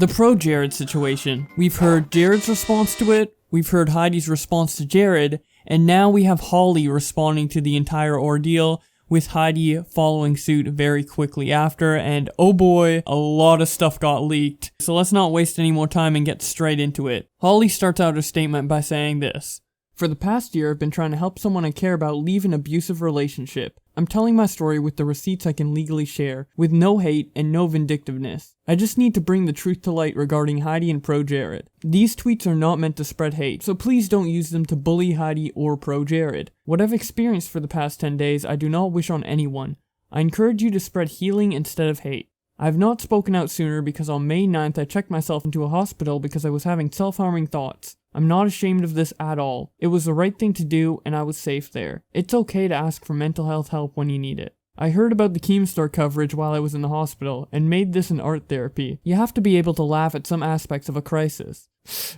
The ProJared situation. We've heard Jared's response to it, we've heard Heidi's response to Jared, and now we have Holly responding to the entire ordeal, with Heidi following suit very quickly after, and oh boy, a lot of stuff got leaked. So let's not waste any more time and get straight into it. Holly starts out her statement by saying this. For the past year, I've been trying to help someone I care about leave an abusive relationship. I'm telling my story with the receipts I can legally share, with no hate and no vindictiveness. I just need to bring the truth to light regarding Heidi and ProJared. These tweets are not meant to spread hate, so please don't use them to bully Heidi or ProJared. What I've experienced for the past 10 days, I do not wish on anyone. I encourage you to spread healing instead of hate. I have not spoken out sooner because on May 9th I checked myself into a hospital because I was having self-harming thoughts. I'm not ashamed of this at all. It was the right thing to do and I was safe there. It's okay to ask for mental health help when you need it. I heard about the Keemstar coverage while I was in the hospital and made this an art therapy. You have to be able to laugh at some aspects of a crisis.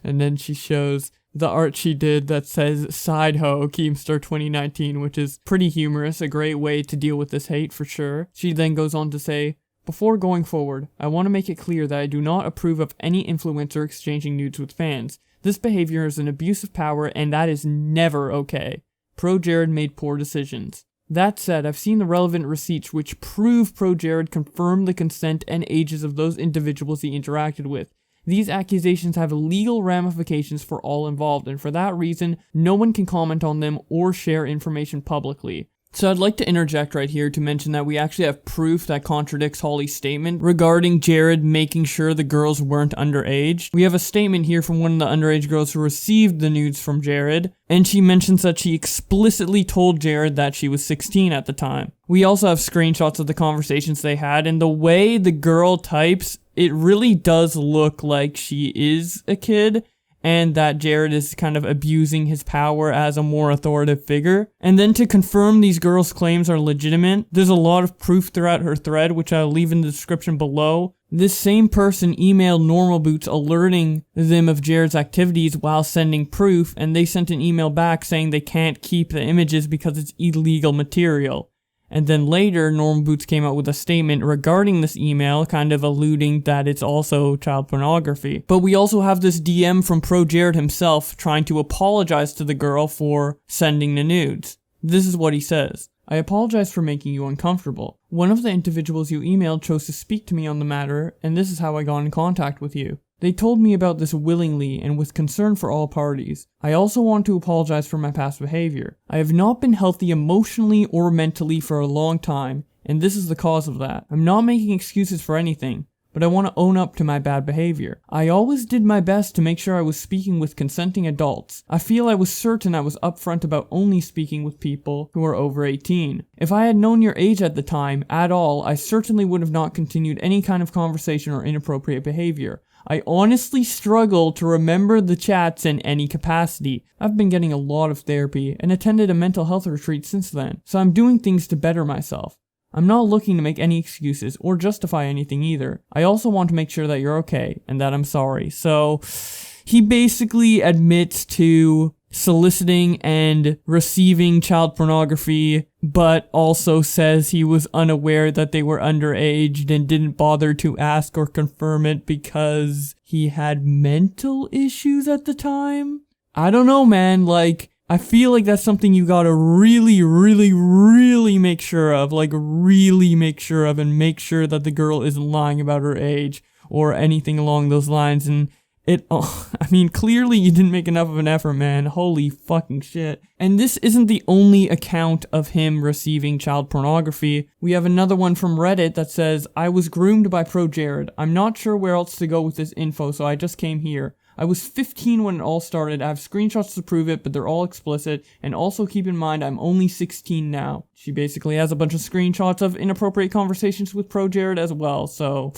And then she shows the art she did that says Side Ho Keemstar 2019, which is pretty humorous, a great way to deal with this hate for sure. She then goes on to say, before going forward, I want to make it clear that I do not approve of any influencer exchanging nudes with fans. This behavior is an abuse of power and that is never okay. ProJared made poor decisions. That said, I've seen the relevant receipts which prove ProJared confirmed the consent and ages of those individuals he interacted with. These accusations have legal ramifications for all involved, and for that reason, no one can comment on them or share information publicly. So I'd like to interject right here to mention that we actually have proof that contradicts Holly's statement regarding Jared making sure the girls weren't underage. We have a statement here from one of the underage girls who received the nudes from Jared, and she mentions that she explicitly told Jared that she was 16 at the time. We also have screenshots of the conversations they had, and the way the girl types, it really does look like she is a kid, and that Jared is kind of abusing his power as a more authoritative figure. And then to confirm these girls' claims are legitimate, there's a lot of proof throughout her thread, which I'll leave in the description below. This same person emailed Normal Boots alerting them of Jared's activities while sending proof, and they sent an email back saying they can't keep the images because it's illegal material. And then later, Normal Boots came out with a statement regarding this email, kind of alluding that it's also child pornography. But we also have this DM from ProJared himself trying to apologize to the girl for sending the nudes. This is what he says. I apologize for making you uncomfortable. One of the individuals you emailed chose to speak to me on the matter, and this is how I got in contact with you. They told me about this willingly and with concern for all parties. I also want to apologize for my past behavior. I have not been healthy emotionally or mentally for a long time, and this is the cause of that. I'm not making excuses for anything, but I want to own up to my bad behavior. I always did my best to make sure I was speaking with consenting adults. I feel I was certain I was upfront about only speaking with people who are over 18. If I had known your age at the time, at all, I certainly would have not continued any kind of conversation or inappropriate behavior. I honestly struggle to remember the chats in any capacity. I've been getting a lot of therapy and attended a mental health retreat since then, so I'm doing things to better myself. I'm not looking to make any excuses or justify anything either. I also want to make sure that you're okay and that I'm sorry. So he basically admits to soliciting and receiving child pornography, but also says he was unaware that they were underage and didn't bother to ask or confirm it because he had mental issues at the time. I don't know, man. Like, I feel like that's something you gotta really make sure of. Like, really make sure of, and make sure that the girl isn't lying about her age or anything along those lines. And clearly you didn't make enough of an effort, man. Holy fucking shit. And this isn't the only account of him receiving child pornography. We have another one from Reddit that says, I was groomed by ProJared. I'm not sure where else to go with this info, so I just came here. I was 15 when it all started. I have screenshots to prove it, but they're all explicit. And also keep in mind, I'm only 16 now. She basically has a bunch of screenshots of inappropriate conversations with ProJared as well, so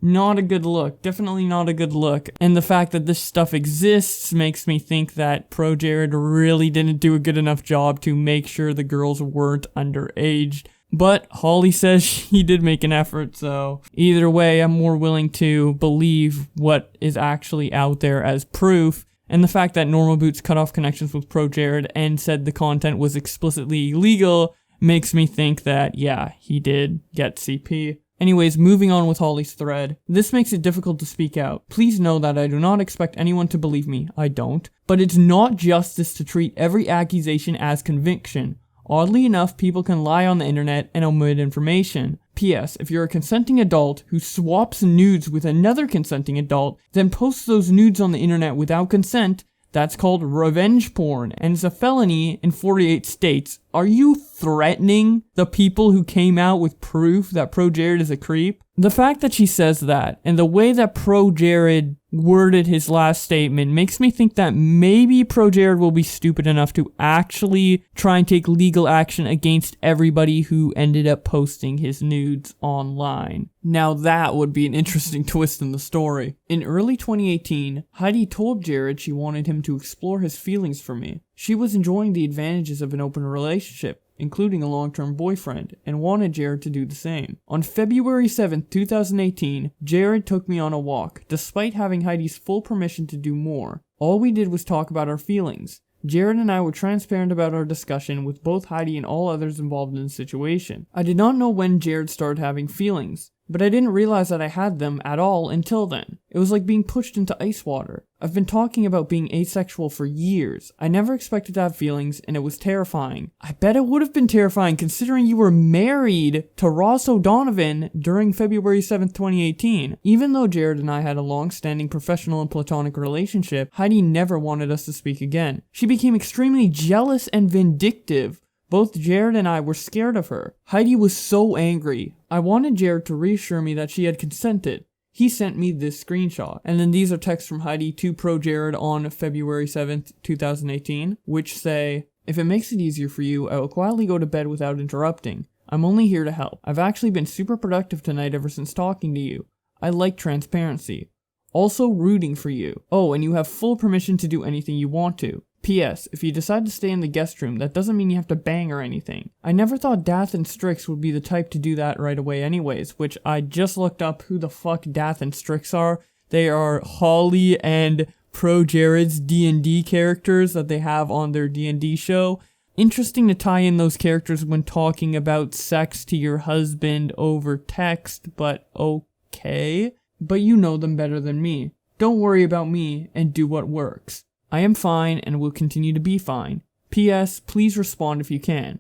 not a good look. Definitely not a good look. And the fact that this stuff exists makes me think that ProJared really didn't do a good enough job to make sure the girls weren't underage. But Holly says she did make an effort, so either way, I'm more willing to believe what is actually out there as proof. And the fact that Normal Boots cut off connections with ProJared and said the content was explicitly illegal makes me think that, yeah, he did get CP. Anyways, moving on with Holly's thread. This makes it difficult to speak out. Please know that I do not expect anyone to believe me. I don't. But it's not justice to treat every accusation as conviction. Oddly enough, people can lie on the internet and omit information. P.S. If you're a consenting adult who swaps nudes with another consenting adult, then posts those nudes on the internet without consent, that's called revenge porn, and it's a felony in 48 states. Are you threatening the people who came out with proof that ProJared is a creep? The fact that she says that, and the way that ProJared worded his last statement, makes me think that maybe ProJared will be stupid enough to actually try and take legal action against everybody who ended up posting his nudes online. Now that would be an interesting twist in the story. In early 2018, Heidi told Jared she wanted him to explore his feelings for me. She was enjoying the advantages of an open relationship, including a long-term boyfriend, and wanted Jared to do the same. On February 7th, 2018, Jared took me on a walk, despite having Heidi's full permission to do more. All we did was talk about our feelings. Jared and I were transparent about our discussion with both Heidi and all others involved in the situation. I did not know when Jared started having feelings, but I didn't realize that I had them at all until then. It was like being pushed into ice water. I've been talking about being asexual for years. I never expected to have feelings, and it was terrifying. I bet it would have been terrifying considering you were married to Ross O'Donovan during February 7th, 2018. Even though Jared and I had a long-standing professional and platonic relationship, Heidi never wanted us to speak again. She became extremely jealous and vindictive. Both Jared and I were scared of her. Heidi was so angry. I wanted Jared to reassure me that she had consented. He sent me this screenshot. And then these are texts from Heidi to ProJared on February 7th, 2018, which say, "If it makes it easier for you, I will quietly go to bed without interrupting. I'm only here to help. I've actually been super productive tonight ever since talking to you. I like transparency. Also rooting for you. Oh, and you have full permission to do anything you want to. P.S. If you decide to stay in the guest room, that doesn't mean you have to bang or anything. I never thought Dath and Strix would be the type to do that right away anyways," which I just looked up who the fuck Dath and Strix are. They are Holly and ProJared's D&D characters that they have on their D&D show. Interesting to tie in those characters when talking about sex to your husband over text, but okay. But you know them better than me. Don't worry about me and do what works. I am fine and will continue to be fine. P.S. Please respond if you can.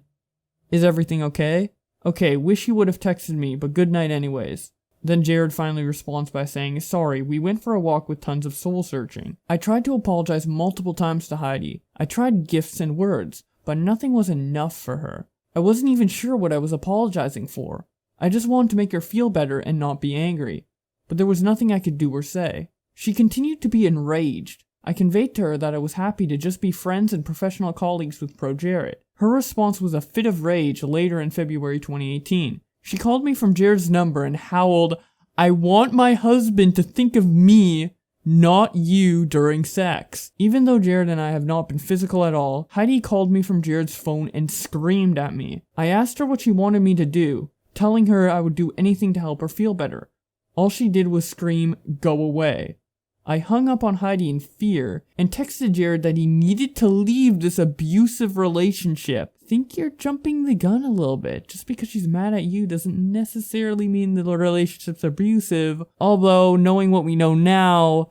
Is everything okay? Okay, wish you would have texted me, but good night anyways. Then Jared finally responds by saying, "Sorry, we went for a walk with tons of soul searching. I tried to apologize multiple times to Heidi. I tried gifts and words, but nothing was enough for her. I wasn't even sure what I was apologizing for. I just wanted to make her feel better and not be angry. But there was nothing I could do or say." She continued to be enraged. I conveyed to her that I was happy to just be friends and professional colleagues with ProJared. Her response was a fit of rage later in February 2018. She called me from Jared's number and howled, "I want my husband to think of me, not you, during sex." Even though Jared and I have not been physical at all, Heidi called me from Jared's phone and screamed at me. I asked her what she wanted me to do, telling her I would do anything to help her feel better. All she did was scream, "Go away." I hung up on Heidi in fear and texted Jared that he needed to leave this abusive relationship. Think you're jumping the gun a little bit. Just because she's mad at you doesn't necessarily mean the relationship's abusive. Although, knowing what we know now,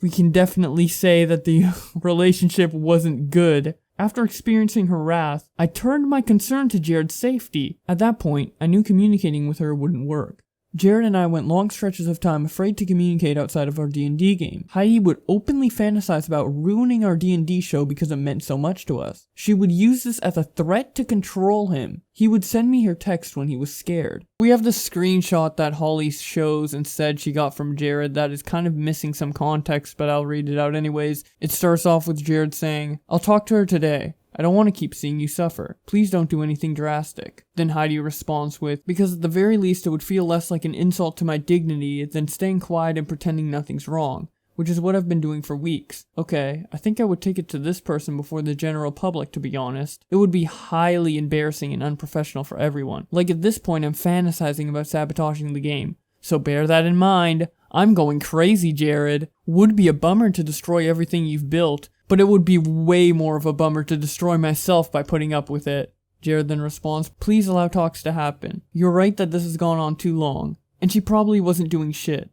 we can definitely say that the relationship wasn't good. After experiencing her wrath, I turned my concern to Jared's safety. At that point, I knew communicating with her wouldn't work. Jared and I went long stretches of time afraid to communicate outside of our D&D game. Heidi would openly fantasize about ruining our D&D show because it meant so much to us. She would use this as a threat to control him. He would send me her text when he was scared. We have the screenshot that Holly shows and said she got from Jared that is kind of missing some context, but I'll read it out anyways. It starts off with Jared saying, "I'll talk to her today. I don't want to keep seeing you suffer. Please don't do anything drastic." Then Heidi responds with, "Because at the very least it would feel less like an insult to my dignity than staying quiet and pretending nothing's wrong, which is what I've been doing for weeks." Okay, I think I would take it to this person before the general public, to be honest. It would be highly embarrassing and unprofessional for everyone. Like at this point I'm fantasizing about sabotaging the game. So bear that in mind. I'm going crazy, Jared. Would be a bummer to destroy everything you've built, but it would be way more of a bummer to destroy myself by putting up with it. Jared then responds, "Please allow talks to happen. You're right that this has gone on too long. and she probably wasn't doing shit.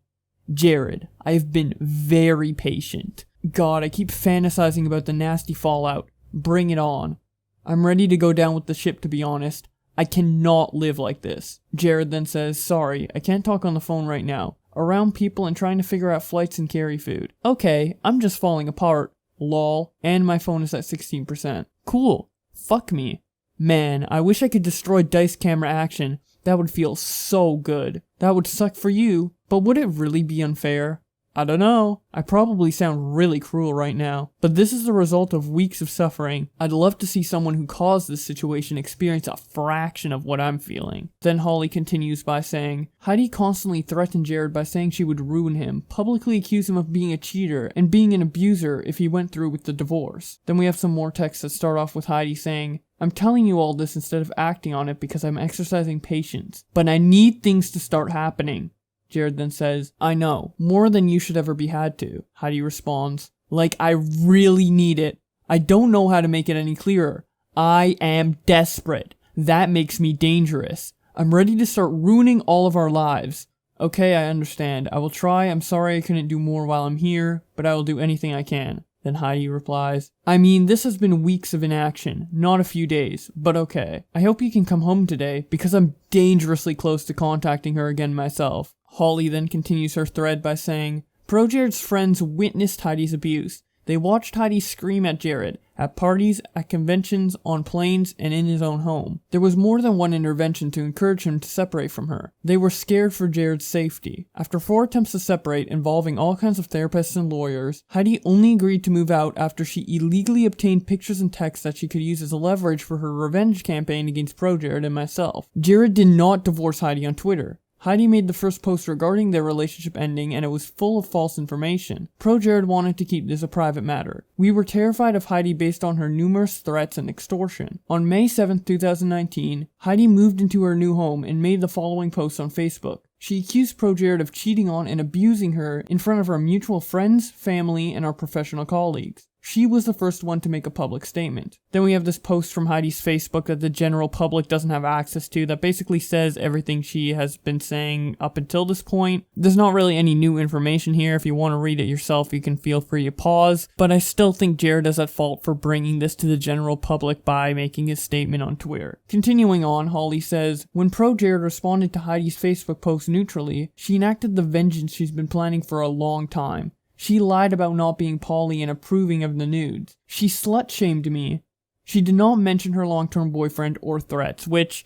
Jared, I have been very patient. God, I keep fantasizing about the nasty fallout. Bring it on. I'm ready to go down with the ship, to be honest. I cannot live like this. Jared then says, sorry, I can't talk on the phone right now. Around people and trying to figure out flights and carry food. Okay, I'm just falling apart. Lol. And my phone is at 16%. Cool. Fuck me. Man, I wish I could destroy dice camera action. That would feel so good. That would suck for you, but would it really be unfair? I don't know. I probably sound really cruel right now, but this is the result of weeks of suffering. I'd love to see someone who caused this situation experience a fraction of what I'm feeling. Then Holly continues by saying, Heidi constantly threatened Jared by saying she would ruin him, publicly accuse him of being a cheater and being an abuser if he went through with the divorce. Then we have some more texts that start off with Heidi saying, I'm telling you all this instead of acting on it because I'm exercising patience, but I need things to start happening. Jared then says, I know, more than you should ever be had to. Heidi responds, like I really need it. I don't know how to make it any clearer. I am desperate. That makes me dangerous. I'm ready to start ruining all of our lives. Okay, I understand. I will try. I'm sorry I couldn't do more while I'm here, but I will do anything I can. Then Heidi replies, I mean, this has been weeks of inaction, not a few days, but okay. I hope you can come home today, because I'm dangerously close to contacting her again myself. Holly then continues her thread by saying, ProJared's friends witnessed Heidi's abuse. They watched Heidi scream at Jared, at parties, at conventions, on planes, and in his own home. There was more than one intervention to encourage him to separate from her. They were scared for Jared's safety. After 4 attempts to separate, involving all kinds of therapists and lawyers, Heidi only agreed to move out after she illegally obtained pictures and texts that she could use as a leverage for her revenge campaign against ProJared and myself. Jared did not divorce Heidi on Twitter. Heidi made the first post regarding their relationship ending and it was full of false information. ProJared wanted to keep this a private matter. We were terrified of Heidi based on her numerous threats and extortion. On May 7, 2019, Heidi moved into her new home and made the following post on Facebook. She accused ProJared of cheating on and abusing her in front of our mutual friends, family, and our professional colleagues. She was the first one to make a public statement. Then we have this post from Heidi's Facebook that the general public doesn't have access to that basically says everything she has been saying up until this point. There's not really any new information here. If you want to read it yourself, you can feel free to pause. But I still think Jared is at fault for bringing this to the general public by making his statement on Twitter. Continuing on, Holly says, when ProJared responded to Heidi's Facebook post neutrally, she enacted the vengeance she's been planning for a long time. She lied about not being poly and approving of the nudes. She slut-shamed me. She did not mention her long-term boyfriend or threats, which,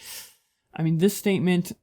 I mean, this statement,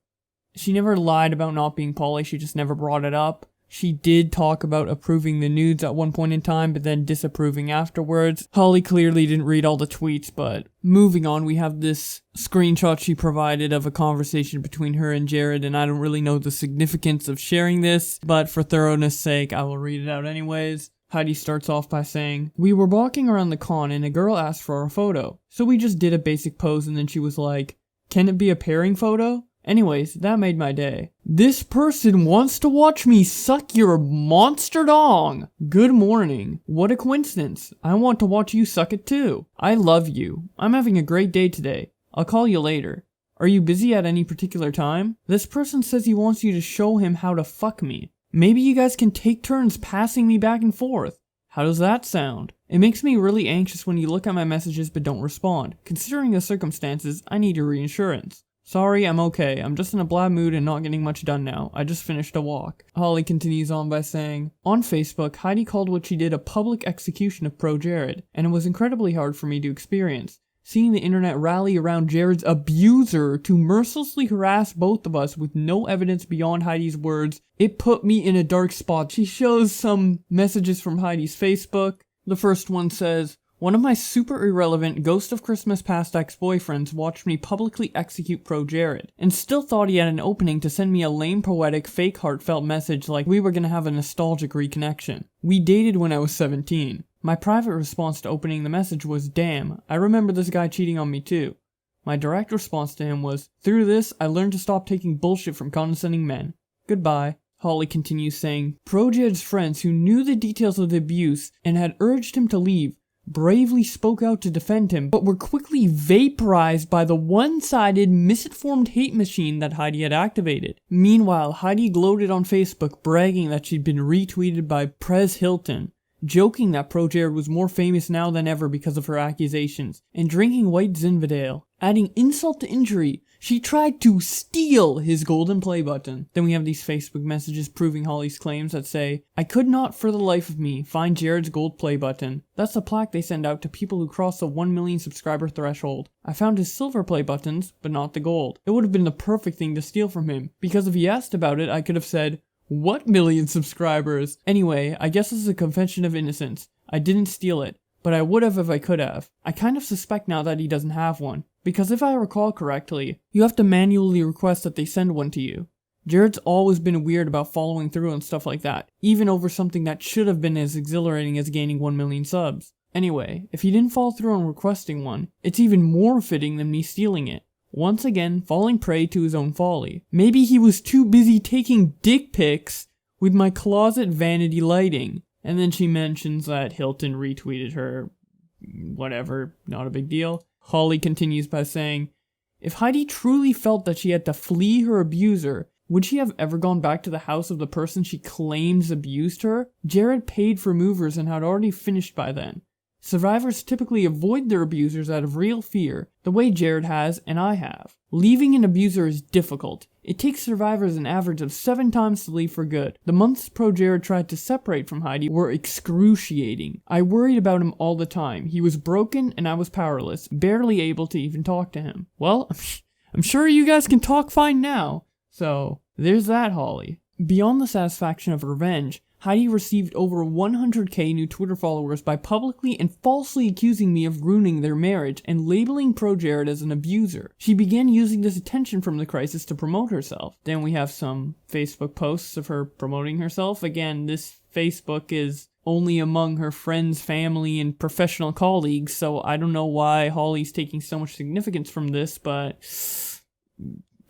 she never lied about not being poly, she just never brought it up. She did talk about approving the nudes at one point in time, but then disapproving afterwards. Holly clearly didn't read all the tweets, but moving on, we have this screenshot she provided of a conversation between her and Jared, and I don't really know the significance of sharing this, but for thoroughness' sake, I will read it out anyways. Heidi starts off by saying, we were walking around the con and a girl asked for a photo, so we just did a basic pose and then she was like, can it be a pairing photo? Anyways, that made my day. This person wants to watch me suck your monster dong. Good morning. What a coincidence. I want to watch you suck it too. I love you. I'm having a great day today. I'll call you later. Are you busy at any particular time? This person says he wants you to show him how to fuck me. Maybe you guys can take turns passing me back and forth. How does that sound? It makes me really anxious when you look at my messages but don't respond. Considering the circumstances, I need your reassurance. Sorry, I'm okay. I'm just in a bad mood and not getting much done now. I just finished a walk. Holly continues on by saying, on Facebook, Heidi called what she did a public execution of ProJared, and it was incredibly hard for me to experience. Seeing the internet rally around Jared's abuser to mercilessly harass both of us with no evidence beyond Heidi's words, it put me in a dark spot. She shows some messages from Heidi's Facebook. The first one says, one of my super irrelevant Ghost of Christmas Past ex-boyfriends watched me publicly execute ProJared, and still thought he had an opening to send me a lame poetic fake heartfelt message like we were gonna have a nostalgic reconnection. We dated when I was 17. My private response to opening the message was, damn, I remember this guy cheating on me too. My direct response to him was, through this, I learned to stop taking bullshit from condescending men. Goodbye. Holly continues saying, ProJared's friends who knew the details of the abuse and had urged him to leave bravely spoke out to defend him, but were quickly vaporized by the one-sided, misinformed hate machine that Heidi had activated. Meanwhile, Heidi gloated on Facebook, bragging that she'd been retweeted by Prez Hilton, joking that ProJared was more famous now than ever because of her accusations, and drinking white Zinfandel. Adding insult to injury, she tried to steal his golden play button. Then we have these Facebook messages proving Holly's claims that say, "I could not for the life of me find Jared's gold play button. That's a plaque they send out to people who cross the 1 million subscriber threshold. I found his silver play buttons, but not the gold. It would have been the perfect thing to steal from him, because if he asked about it, I could have said, 'What million subscribers?' Anyway, I guess this is a confession of innocence. I didn't steal it, but I would have if I could have. I kind of suspect now that he doesn't have one, because if I recall correctly, you have to manually request that they send one to you. Jared's always been weird about following through on stuff like that, even over something that should have been as exhilarating as gaining 1 million subs. Anyway, if he didn't follow through on requesting one, it's even more fitting than me stealing it. Once again, falling prey to his own folly. Maybe he was too busy taking dick pics with my closet vanity lighting." And then she mentions that Hilton retweeted her. Whatever, not a big deal. Holly continues by saying, "If Heidi truly felt that she had to flee her abuser, would she have ever gone back to the house of the person she claims abused her? Jared paid for movers and had already finished by then. Survivors typically avoid their abusers out of real fear, the way Jared has and I have. Leaving an abuser is difficult. It takes survivors an average of 7 times to leave for good. The months ProJared tried to separate from Heidi were excruciating. I worried about him all the time. He was broken and I was powerless, barely able to even talk to him. Well, I'm sure you guys can talk fine now. So, there's that, Holly." Beyond the satisfaction of revenge, Heidi received over 100k new Twitter followers by publicly and falsely accusing me of ruining their marriage and labeling ProJared as an abuser. She began using this attention from the crisis to promote herself. Then we have some Facebook posts of her promoting herself. Again, this Facebook is only among her friends, family, and professional colleagues, so I don't know why Holly's taking so much significance from this, but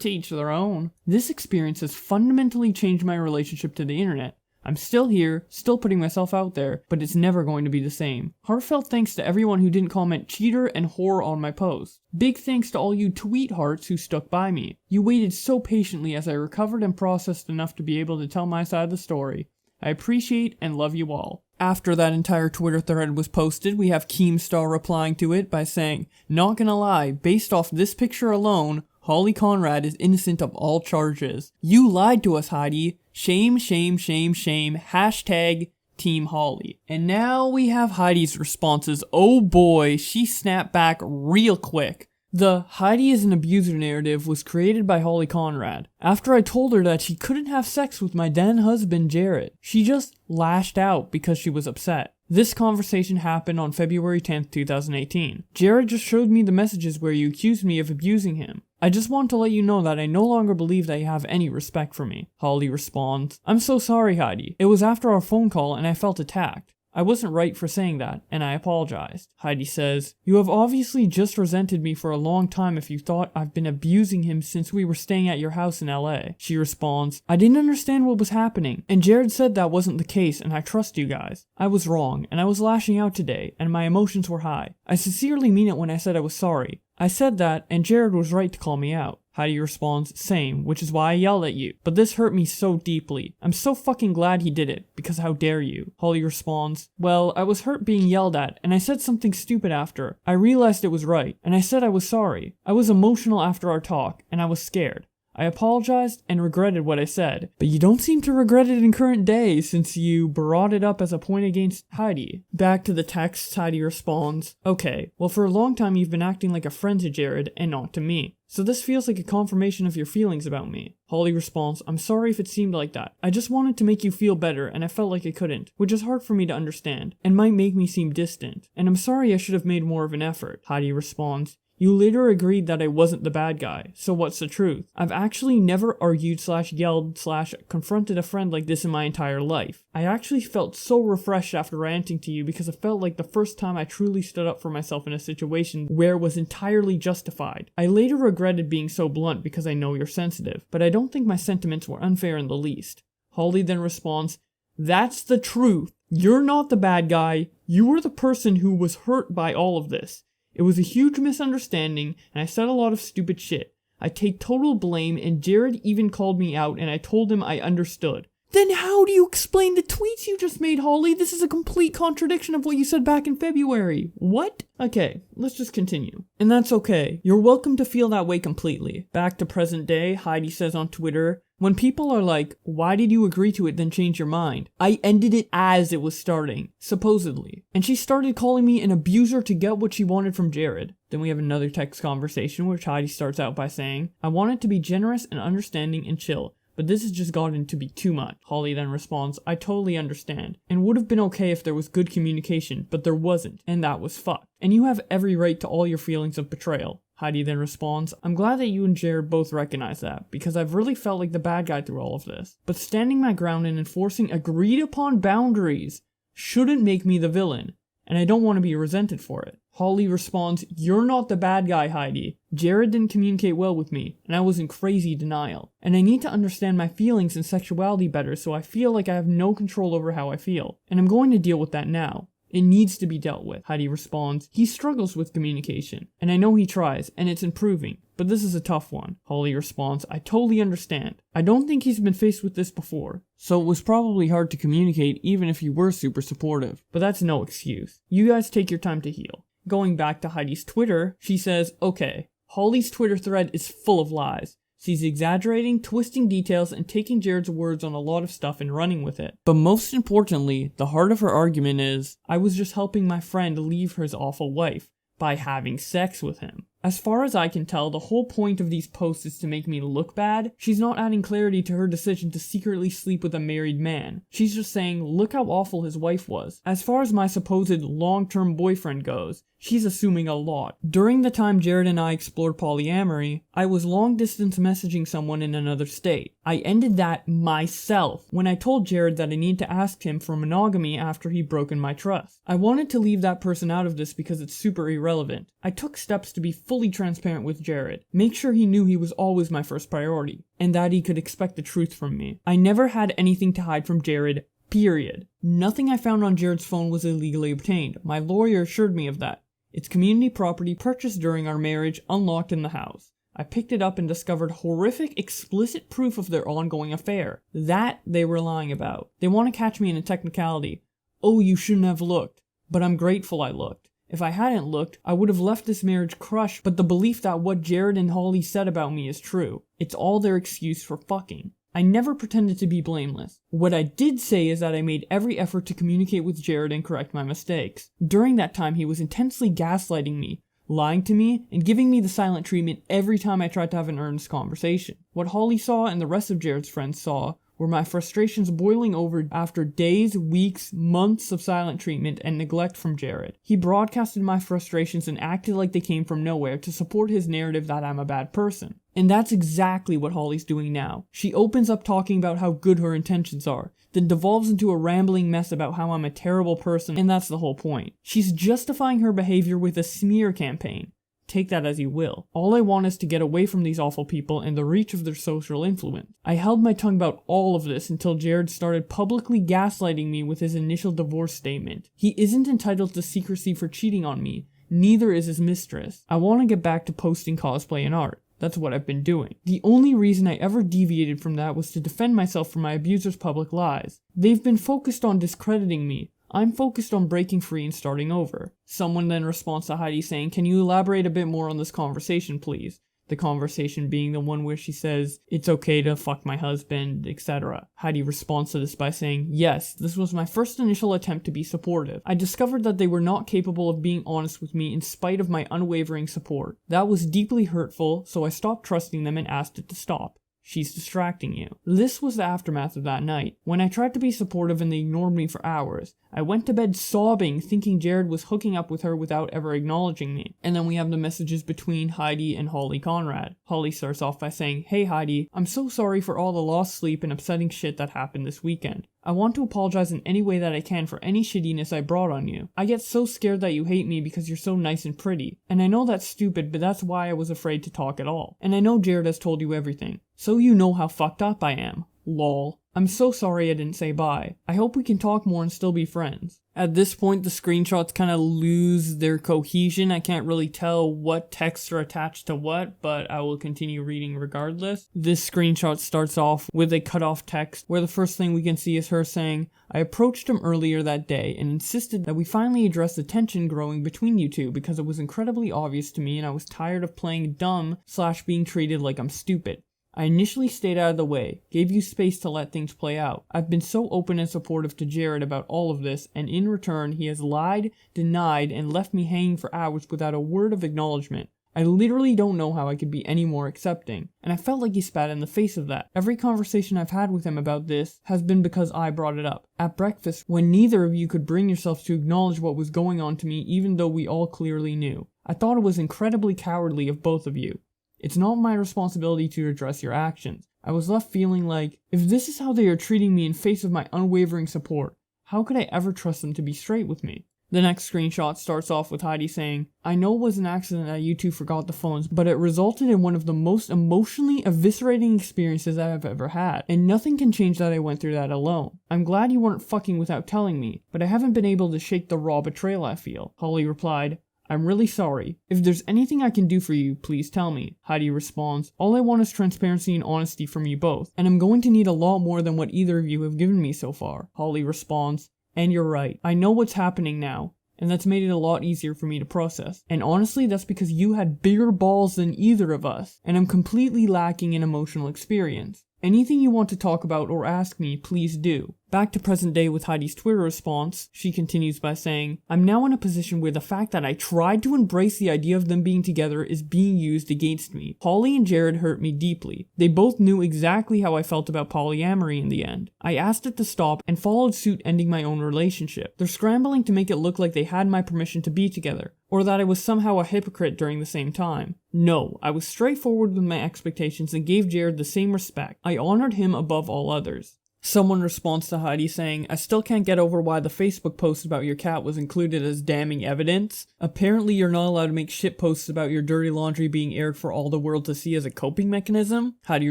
to each their own. This experience has fundamentally changed my relationship to the internet. I'm still here, still putting myself out there, but it's never going to be the same. Heartfelt thanks to everyone who didn't comment cheater and whore on my post. Big thanks to all you tweet hearts who stuck by me. You waited so patiently as I recovered and processed enough to be able to tell my side of the story. I appreciate and love you all." After that entire Twitter thread was posted, we have Keemstar replying to it by saying, "Not gonna lie, based off this picture alone, Holly Conrad is innocent of all charges. You lied to us, Heidi. Shame, shame, shame, shame. Hashtag Team Holly." And now we have Heidi's responses. Oh boy, she snapped back real quick. The Heidi is an abuser narrative was created by Holly Conrad. After I told her that she couldn't have sex with my then husband Jared, she just lashed out because she was upset. This conversation happened on February 10th, 2018. Jared just showed me the messages where you accused me of abusing him. I just want to let you know that I no longer believe that you have any respect for me. Holly responds, "I'm so sorry, Heidi. It was after our phone call and I felt attacked. I wasn't right for saying that, and I apologized." Heidi says, "You have obviously just resented me for a long time if you thought I've been abusing him since we were staying at your house in LA. She responds, "I didn't understand what was happening, and Jared said that wasn't the case, and I trust you guys. I was wrong, and I was lashing out today, and my emotions were high. I sincerely mean it when I said I was sorry. I said that, and Jared was right to call me out." Heidi responds, "Same, which is why I yelled at you. But this hurt me so deeply. I'm so fucking glad he did it, because how dare you?" Holly responds, "Well, I was hurt being yelled at, and I said something stupid after. I realized it was right, and I said I was sorry. I was emotional after our talk, and I was scared. I apologized and regretted what I said, but you don't seem to regret it in current day since you brought it up as a point against Heidi." Back to the text, Heidi responds, "Okay, well for a long time you've been acting like a friend to Jared and not to me. So this feels like a confirmation of your feelings about me." Holly responds, "I'm sorry if it seemed like that. I just wanted to make you feel better and I felt like I couldn't, which is hard for me to understand and might make me seem distant. And I'm sorry I should have made more of an effort." Heidi responds, "You later agreed that I wasn't the bad guy, so what's the truth? I've actually never argued/yelled/confronted a friend like this in my entire life. I actually felt so refreshed after ranting to you because it felt like the first time I truly stood up for myself in a situation where it was entirely justified. I later regretted being so blunt because I know you're sensitive, but I don't think my sentiments were unfair in the least." Holly then responds, That's the truth. You're not the bad guy. You were the person who was hurt by all of this. It was a huge misunderstanding, and I said a lot of stupid shit. I take total blame, and Jared even called me out, and I told him I understood. Then how do you explain the tweets you just made, Holly? This is a complete contradiction of what you said back in February. What? Okay, let's just continue. And that's okay. You're welcome to feel that way completely. Back to present day, Heidi says on Twitter, when people are like, why did you agree to it then change your mind? I ended it as it was starting, supposedly. And she started calling me an abuser to get what she wanted from Jared. Then we have another text conversation which Heidi starts out by saying, I wanted to be generous and understanding and chill. But this has just gotten to be too much. Holly then responds, I totally understand, and would have been okay if there was good communication, but there wasn't, and that was fucked. And you have every right to all your feelings of betrayal. Heidi then responds, I'm glad that you and Jared both recognize that, because I've really felt like the bad guy through all of this. But standing my ground and enforcing agreed upon boundaries shouldn't make me the villain, and I don't want to be resented for it. Holly responds, you're not the bad guy, Heidi. Jared didn't communicate well with me, and I was in crazy denial. And I need to understand my feelings and sexuality better so I feel like I have no control over how I feel. And I'm going to deal with that now. It needs to be dealt with. Heidi responds, he struggles with communication, and I know he tries, and it's improving, but this is a tough one. Holly responds, I totally understand. I don't think he's been faced with this before, so it was probably hard to communicate even if you were super supportive, but that's no excuse. You guys take your time to heal. Going back to Heidi's Twitter, she says, okay, Holly's Twitter thread is full of lies. She's exaggerating, twisting details, and taking Jared's words on a lot of stuff and running with it. But most importantly, the heart of her argument is, I was just helping my friend leave his awful wife by having sex with him. As far as I can tell, the whole point of these posts is to make me look bad. She's not adding clarity to her decision to secretly sleep with a married man. She's just saying, look how awful his wife was. As far as my supposed long-term boyfriend goes, she's assuming a lot. During the time Jared and I explored polyamory, I was long-distance messaging someone in another state. I ended that myself when I told Jared that I needed to ask him for monogamy after he'd broken my trust. I wanted to leave that person out of this because it's super irrelevant. I took steps to be fully transparent with Jared, make sure he knew he was always my first priority, and that he could expect the truth from me. I never had anything to hide from Jared, period. Nothing I found on Jared's phone was illegally obtained. My lawyer assured me of that. It's community property purchased during our marriage, unlocked in the house. I picked it up and discovered horrific, explicit proof of their ongoing affair. That they were lying about. They want to catch me in a technicality. Oh, you shouldn't have looked. But I'm grateful I looked. If I hadn't looked, I would have left this marriage crushed, but the belief that what Jared and Holly said about me is true. It's all their excuse for fucking. I never pretended to be blameless. What I did say is that I made every effort to communicate with Jared and correct my mistakes. During that time, he was intensely gaslighting me, lying to me, and giving me the silent treatment every time I tried to have an earnest conversation. What Holly saw and the rest of Jared's friends saw were my frustrations boiling over after days, weeks, months of silent treatment and neglect from Jared. He broadcasted my frustrations and acted like they came from nowhere to support his narrative that I'm a bad person. And that's exactly what Holly's doing now. She opens up talking about how good her intentions are, then devolves into a rambling mess about how I'm a terrible person, and that's the whole point. She's justifying her behavior with a smear campaign. Take that as you will. All I want is to get away from these awful people and the reach of their social influence. I held my tongue about all of this until Jared started publicly gaslighting me with his initial divorce statement. He isn't entitled to secrecy for cheating on me. Neither is his mistress. I want to get back to posting cosplay and art. That's what I've been doing. The only reason I ever deviated from that was to defend myself from my abuser's public lies. They've been focused on discrediting me. I'm focused on breaking free and starting over. Someone then responds to Heidi saying, can you elaborate a bit more on this conversation, please? The conversation being the one where she says, it's okay to fuck my husband, etc. Heidi responds to this by saying, yes, this was my first initial attempt to be supportive. I discovered that they were not capable of being honest with me in spite of my unwavering support. That was deeply hurtful, so I stopped trusting them and asked it to stop. She's distracting you. This was the aftermath of that night. When I tried to be supportive and they ignored me for hours, I went to bed sobbing, thinking Jared was hooking up with her without ever acknowledging me. And then we have the messages between Heidi and Holly Conrad. Holly starts off by saying, hey Heidi, I'm so sorry for all the lost sleep and upsetting shit that happened this weekend. I want to apologize in any way that I can for any shittiness I brought on you. I get so scared that you hate me because you're so nice and pretty. And I know that's stupid, but that's why I was afraid to talk at all. And I know Jared has told you everything. So you know how fucked up I am. Lol. I'm so sorry I didn't say bye. I hope we can talk more and still be friends. At this point, the screenshots kind of lose their cohesion. I can't really tell what texts are attached to what, but I will continue reading regardless. This screenshot starts off with a cut-off text where the first thing we can see is her saying, I approached him earlier that day and insisted that we finally address the tension growing between you two because it was incredibly obvious to me and I was tired of playing dumb / being treated like I'm stupid. I initially stayed out of the way, gave you space to let things play out. I've been so open and supportive to Jared about all of this, and in return, he has lied, denied, and left me hanging for hours without a word of acknowledgement. I literally don't know how I could be any more accepting, and I felt like he spat in the face of that. Every conversation I've had with him about this has been because I brought it up. At breakfast, when neither of you could bring yourselves to acknowledge what was going on to me even though we all clearly knew. I thought it was incredibly cowardly of both of you. It's not my responsibility to address your actions. I was left feeling like, if this is how they are treating me in face of my unwavering support, how could I ever trust them to be straight with me? The next screenshot starts off with Heidi saying, I know it was an accident that you two forgot the phones, but it resulted in one of the most emotionally eviscerating experiences I have ever had, and nothing can change that I went through that alone. I'm glad you weren't fucking without telling me, but I haven't been able to shake the raw betrayal I feel. Holly replied, I'm really sorry. If there's anything I can do for you, please tell me. Heidi responds, all I want is transparency and honesty from you both, and I'm going to need a lot more than what either of you have given me so far. Holly responds, and you're right. I know what's happening now, and that's made it a lot easier for me to process. And honestly, that's because you had bigger balls than either of us, and I'm completely lacking in emotional experience. Anything you want to talk about or ask me, please do. Back to present day with Heidi's Twitter response, she continues by saying, I'm now in a position where the fact that I tried to embrace the idea of them being together is being used against me. Holly and Jared hurt me deeply. They both knew exactly how I felt about polyamory in the end. I asked it to stop and followed suit, ending my own relationship. They're scrambling to make it look like they had my permission to be together, or that I was somehow a hypocrite during the same time. No, I was straightforward with my expectations and gave Jared the same respect. I honored him above all others. Someone responds to Heidi saying, I still can't get over why the Facebook post about your cat was included as damning evidence. Apparently you're not allowed to make shit posts about your dirty laundry being aired for all the world to see as a coping mechanism. Heidi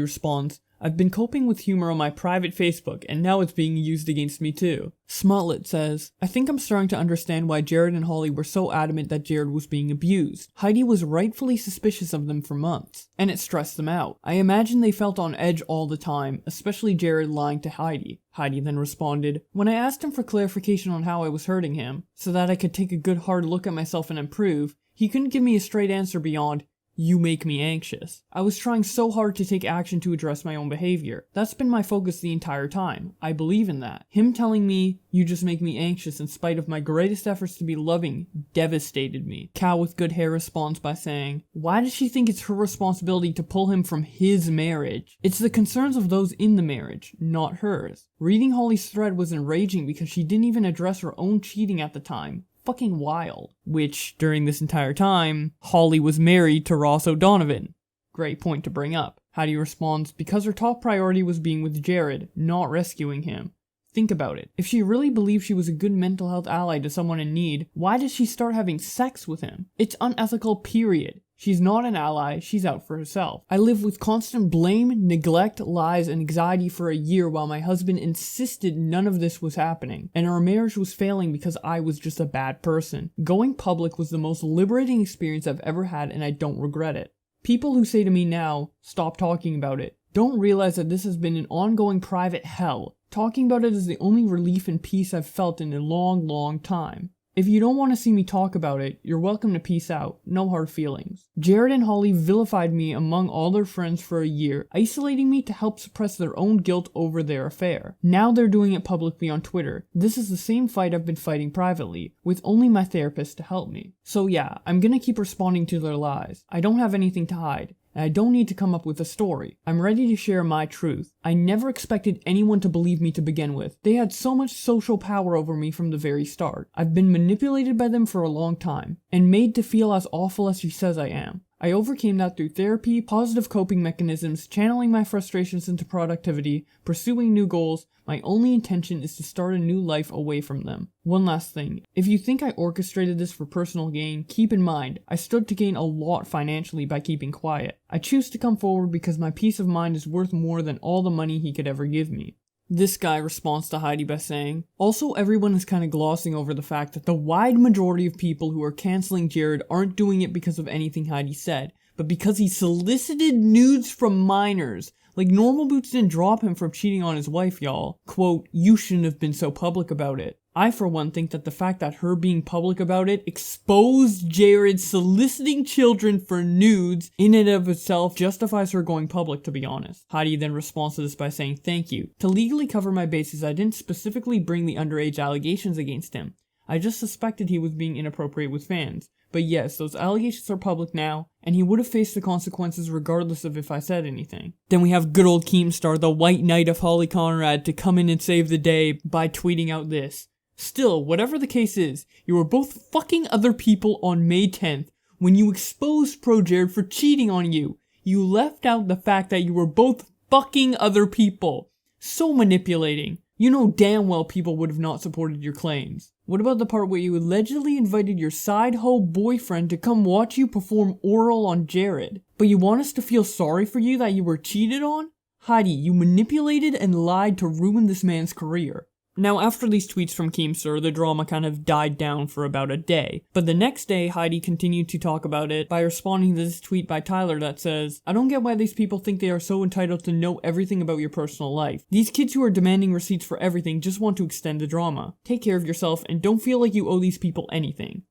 responds, I've been coping with humor on my private Facebook, and now it's being used against me too. Smotlet says, I think I'm starting to understand why Jared and Holly were so adamant that Jared was being abused. Heidi was rightfully suspicious of them for months, and it stressed them out. I imagine they felt on edge all the time, especially Jared lying to Heidi. Heidi then responded, when I asked him for clarification on how I was hurting him, so that I could take a good hard look at myself and improve, he couldn't give me a straight answer beyond, you make me anxious. I was trying so hard to take action to address my own behavior. That's been my focus the entire time. I believe in that. Him telling me, you just make me anxious in spite of my greatest efforts to be loving, devastated me. Cow with good hair responds by saying, why does she think it's her responsibility to pull him from his marriage? It's the concerns of those in the marriage, not hers. Reading Holly's thread was enraging because she didn't even address her own cheating at the time. Fucking wild. Which, during this entire time, Holly was married to Ross O'Donovan. Great point to bring up. Heidi responds, because her top priority was being with Jared, not rescuing him. Think about it. If she really believed she was a good mental health ally to someone in need, why did she start having sex with him? It's unethical, period. She's not an ally, she's out for herself. I lived with constant blame, neglect, lies, and anxiety for a year while my husband insisted none of this was happening, and our marriage was failing because I was just a bad person. Going public was the most liberating experience I've ever had, and I don't regret it. People who say to me now, stop talking about it, don't realize that this has been an ongoing private hell. Talking about it is the only relief and peace I've felt in a long, long time. If you don't want to see me talk about it, you're welcome to peace out. No hard feelings. Jared and Holly vilified me among all their friends for a year, isolating me to help suppress their own guilt over their affair. Now they're doing it publicly on Twitter. This is the same fight I've been fighting privately, with only my therapist to help me. So yeah, I'm gonna keep responding to their lies. I don't have anything to hide. And I don't need to come up with a story. I'm ready to share my truth. I never expected anyone to believe me to begin with. They had so much social power over me from the very start. I've been manipulated by them for a long time, and made to feel as awful as she says I am. I overcame that through therapy, positive coping mechanisms, channeling my frustrations into productivity, pursuing new goals. My only intention is to start a new life away from them. One last thing. If you think I orchestrated this for personal gain, keep in mind, I stood to gain a lot financially by keeping quiet. I choose to come forward because my peace of mind is worth more than all the money he could ever give me. This guy responds to Heidi by saying, also everyone is kind of glossing over the fact that the wide majority of people who are canceling Jared aren't doing it because of anything Heidi said, but because he solicited nudes from minors. Like, Normal Boots didn't drop him from cheating on his wife, y'all. Quote, you shouldn't have been so public about it. I, for one, think that the fact that her being public about it exposed Jared soliciting children for nudes in and of itself justifies her going public, to be honest. Heidi then responds to this by saying, thank you. To legally cover my bases, I didn't specifically bring the underage allegations against him. I just suspected he was being inappropriate with fans. But yes, those allegations are public now, and he would have faced the consequences regardless of if I said anything. Then we have good old Keemstar, the white knight of Holly Conrad, to come in and save the day by tweeting out this. Still, whatever the case is, you were both fucking other people on May 10th when you exposed ProJared for cheating on you. You left out the fact that you were both fucking other people. So manipulating. You know damn well people would have not supported your claims. What about the part where you allegedly invited your side hoe boyfriend to come watch you perform oral on Jared? But you want us to feel sorry for you that you were cheated on? Heidi, you manipulated and lied to ruin this man's career. Now, after these tweets from Keemstar, the drama kind of died down for about a day. But the next day, Heidi continued to talk about it by responding to this tweet by Tyler that says, I don't get why these people think they are so entitled to know everything about your personal life. These kids who are demanding receipts for everything just want to extend the drama. Take care of yourself and don't feel like you owe these people anything.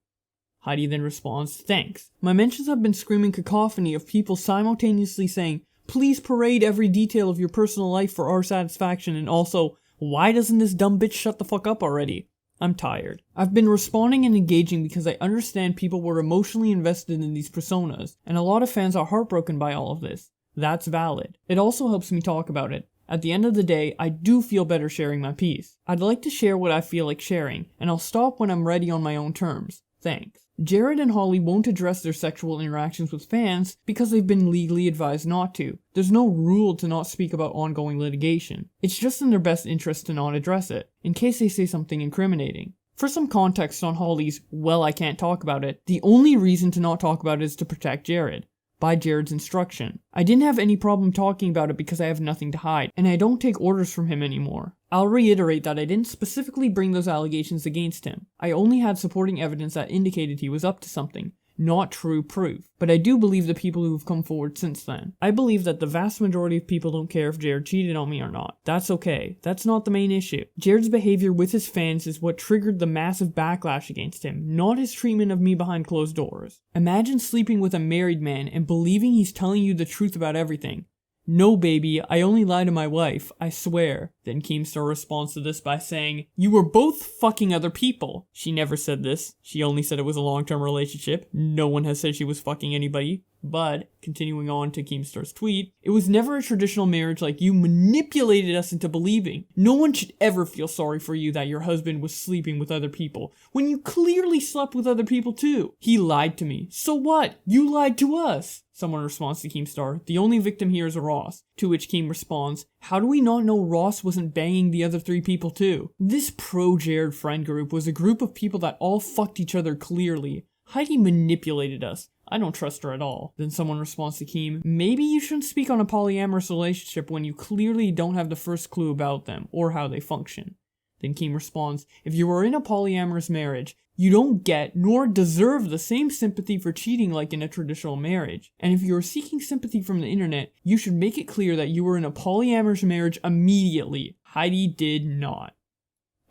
Heidi then responds, thanks. My mentions have been screaming cacophony of people simultaneously saying, please parade every detail of your personal life for our satisfaction, and also, why doesn't this dumb bitch shut the fuck up already? I'm tired. I've been responding and engaging because I understand people were emotionally invested in these personas, and a lot of fans are heartbroken by all of this. That's valid. It also helps me talk about it. At the end of the day, I do feel better sharing my piece. I'd like to share what I feel like sharing, and I'll stop when I'm ready on my own terms. Thanks. Jared and Holly won't address their sexual interactions with fans because they've been legally advised not to. There's no rule to not speak about ongoing litigation. It's just in their best interest to not address it, in case they say something incriminating. For some context on Holly's, well, I can't talk about it, the only reason to not talk about it is to protect Jared. By Jared's instruction. I didn't have any problem talking about it because I have nothing to hide, and I don't take orders from him anymore. I'll reiterate that I didn't specifically bring those allegations against him. I only had supporting evidence that indicated he was up to something, not true proof. But I do believe the people who have come forward since then. I believe that the vast majority of people don't care if Jared cheated on me or not. That's okay. That's not the main issue. Jared's behavior with his fans is what triggered the massive backlash against him, not his treatment of me behind closed doors. Imagine sleeping with a married man and believing he's telling you the truth about everything. No, baby, I only lie to my wife, I swear. Then Keemstar responds to this by saying, you were both fucking other people. She never said this. She only said it was a long-term relationship. No one has said she was fucking anybody. But, continuing on to Keemstar's tweet, it was never a traditional marriage like you manipulated us into believing. No one should ever feel sorry for you that your husband was sleeping with other people, when you clearly slept with other people too. He lied to me. So what? You lied to us. Someone responds to Keemstar, the only victim here is Ross. To which Keem responds, how do we not know Ross wasn't banging the other 3 people too? This ProJared friend group was a group of people that all fucked each other clearly. Heidi manipulated us. I don't trust her at all. Then someone responds to Keem, maybe you shouldn't speak on a polyamorous relationship when you clearly don't have the first clue about them, or how they function. Then Keem responds, if you are in a polyamorous marriage, you don't get nor deserve the same sympathy for cheating like in a traditional marriage. And if you are seeking sympathy from the internet, you should make it clear that you were in a polyamorous marriage immediately. Heidi did not.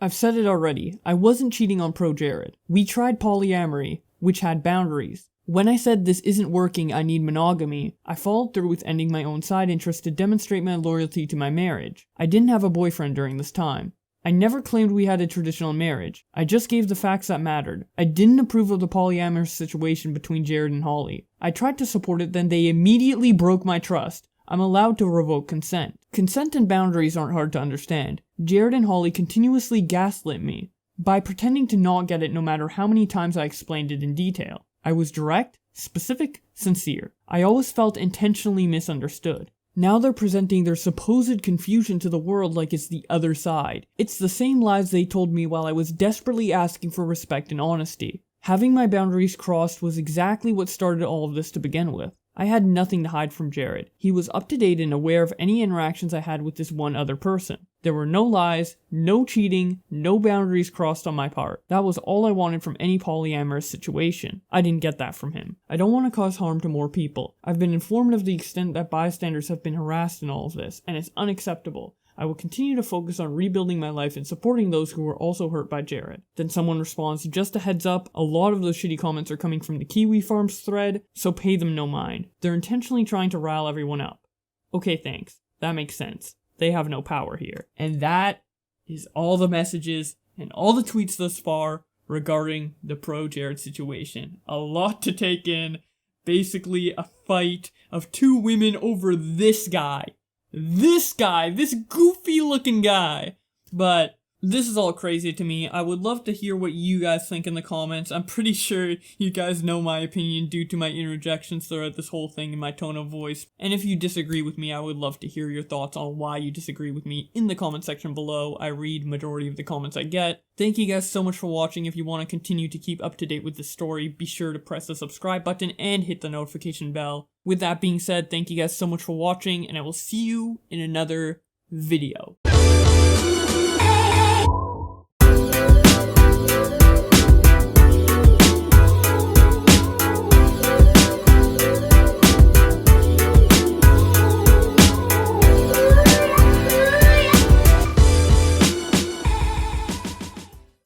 I've said it already, I wasn't cheating on ProJared. We tried polyamory, which had boundaries. When I said this isn't working, I need monogamy, I followed through with ending my own side interest to demonstrate my loyalty to my marriage. I didn't have a boyfriend during this time. I never claimed we had a traditional marriage. I just gave the facts that mattered. I didn't approve of the polyamorous situation between Jared and Holly. I tried to support it, then they immediately broke my trust. I'm allowed to revoke consent. Consent and boundaries aren't hard to understand. Jared and Holly continuously gaslit me by pretending to not get it no matter how many times I explained it in detail. I was direct, Specific, sincere. I always felt intentionally misunderstood. Now they're presenting their supposed confusion to the world like it's the other side. It's the same lies they told me while I was desperately asking for respect and honesty. Having my boundaries crossed was exactly what started all of this to begin with. I had nothing to hide from Jared. He was up to date and aware of any interactions I had with this one other person. There were no lies, no cheating, no boundaries crossed on my part. That was all I wanted from any polyamorous situation. I didn't get that from him. I don't want to cause harm to more people. I've been informed of the extent that bystanders have been harassed in all of this, and it's unacceptable. I will continue to focus on rebuilding my life and supporting those who were also hurt by Jared. Then someone responds, just a heads up, a lot of those shitty comments are coming from the Kiwi Farms thread, so pay them no mind. They're intentionally trying to rile everyone up. Okay, thanks. That makes sense. They have no power here. And that is all the messages and all the tweets thus far regarding the ProJared situation. A lot to take in. Basically a fight of two women over this guy. This goofy looking guy. But this is all crazy to me. I would love to hear what you guys think in the comments. I'm pretty sure you guys know my opinion due to my interjections throughout this whole thing and my tone of voice. And if you disagree with me, I would love to hear your thoughts on why you disagree with me in the comment section below. I read majority of the comments I get. Thank you guys so much for watching. If you want to continue to keep up to date with this story, be sure to press the subscribe button and hit the notification bell. With that being said, thank you guys so much for watching, and I will see you in another video.